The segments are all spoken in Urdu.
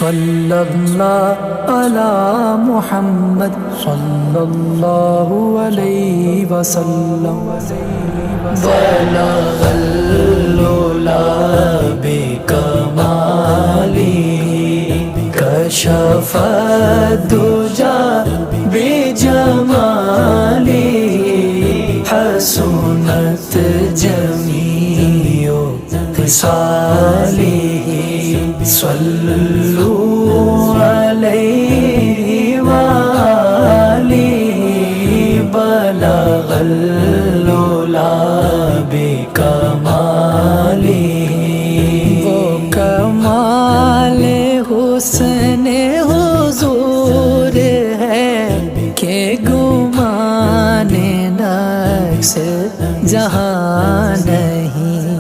صلی اللہ علی محمد صلی اللہ علیہ وسلم بلغ العلا بکمالہ کشف الدجی بجمالہ حسنت جمیع خصالہ صلوا علیہ وآلہ بلغ العلا بکمالہ وہ کمال حسن حضور ہے کہ گمان نقص جہاں نہیں،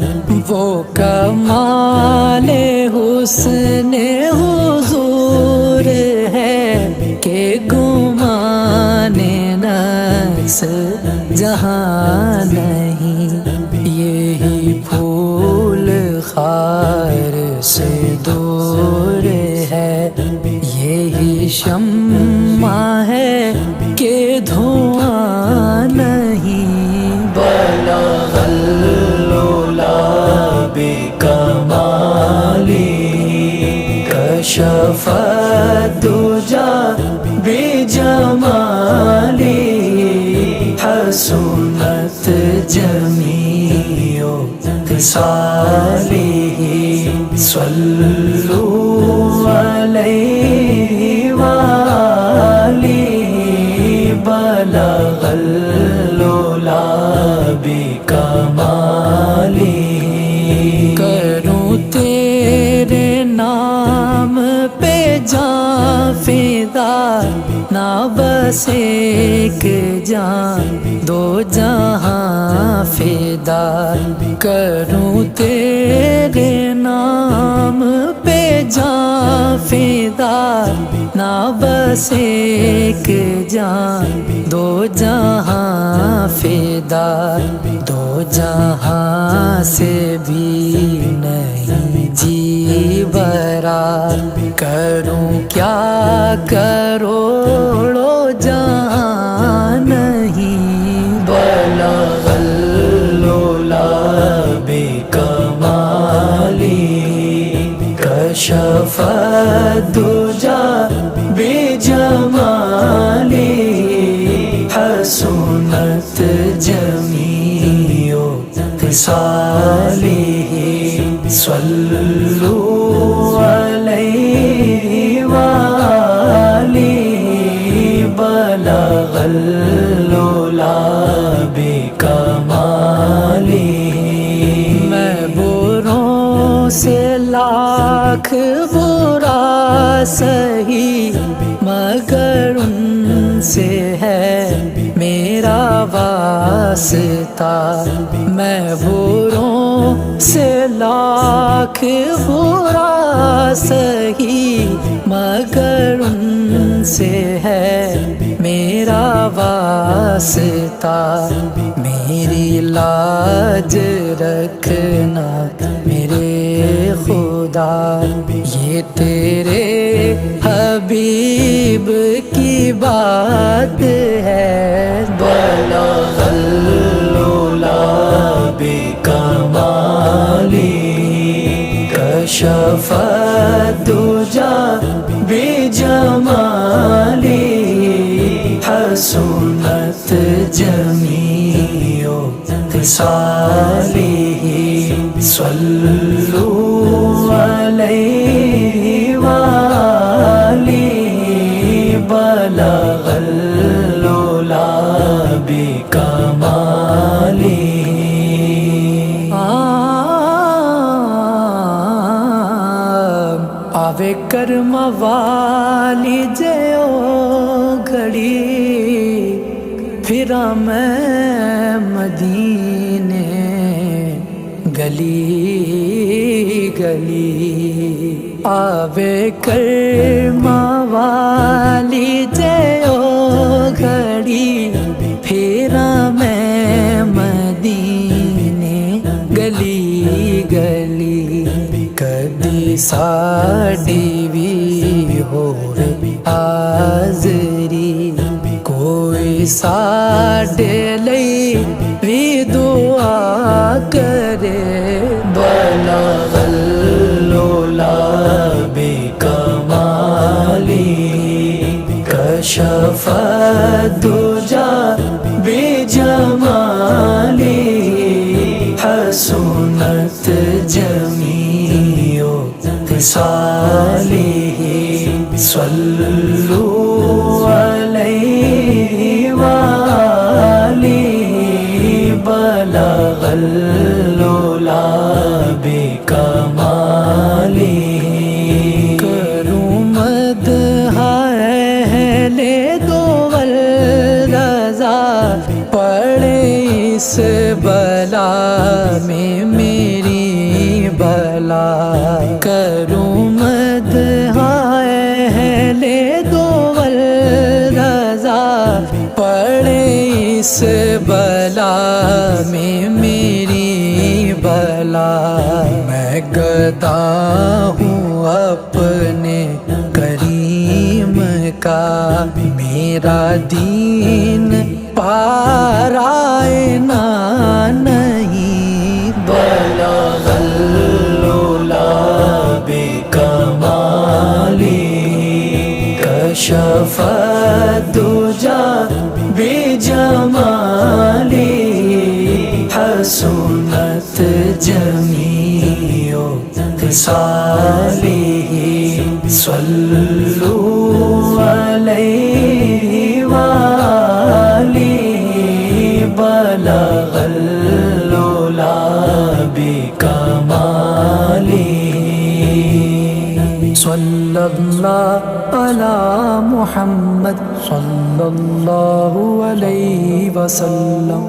وہ کمال حسن حضور ہے کہ گمان نقص جہاں نہیں، یہی پھول خار سے دور ہے، یہی شمع ہے کہ دھواں نہیں، بلغ العلا بکمالہ کشف الدجی بجمالہ حسنت جمیع خصالہ صلوا علیہ وآلہ بلغ العلا بکمالہ کروں تیرے نام پہ جاں فدا، نہ بس ایک جان دو جہاں فدا، کروں تیرے نام پہ جاں فدا، نہ بس ایک جان دو جہاں فدا، دو جہاں سے بھی نہیں جی برا، کروں کیا کروڑوں جہاں نہیں، بلغ العلا بکمالہ کشف الدجی بجمالہ حسنت جمیع خصالہ صلوا علیہ وآلہ بلغ العلا بکمالہ میں بروں سے لاکھ برا سہی، مگر ان سے ہے میرا واسطہ، میں بروں سے لاکھ برا سہی، مگر ان سے ہے میرا واسطہ، میری لاج رکھنا میرے خدا، یہ تیرے حبیب کی بات ہے، بلغ العلا بکمالہ کشف الدجی بجمالہ حسنت جمیع خصالہ صلوا علیہ وآلہ بلغ العلا بکمالہ آوے کرم والی جیو گھڑی پھرا میں مدینے گلی گلی، آوے کرم والی جیو گھڑی پھرا میں مدینے گلی گلی، کبھی ساڈی وی ہور حاضری کوئی ساڈے لئی وی دعا کرے بلغ العلا بکمالی کشف الدجی بجمالی حسنت جمیع خصاله صلوا علیہ وآلہ بلغ العلا بکماله کروں مدح اہل دول رضا پڑے اس بلا میں میری بلا کروں مدح اہل دول رضا پڑے اس بلا میں میری بلا میں گدا ہوں اپنے کریم کا میرا دین پارائنا نہیں بلغ العلا بکمالی کشف الدجی بجمالی حسنت جمیع خصاله صلوا علیہ وآلہ بلغ العلا بکماله صلی اللہ علی محمد صلی اللہ علیہ وسلم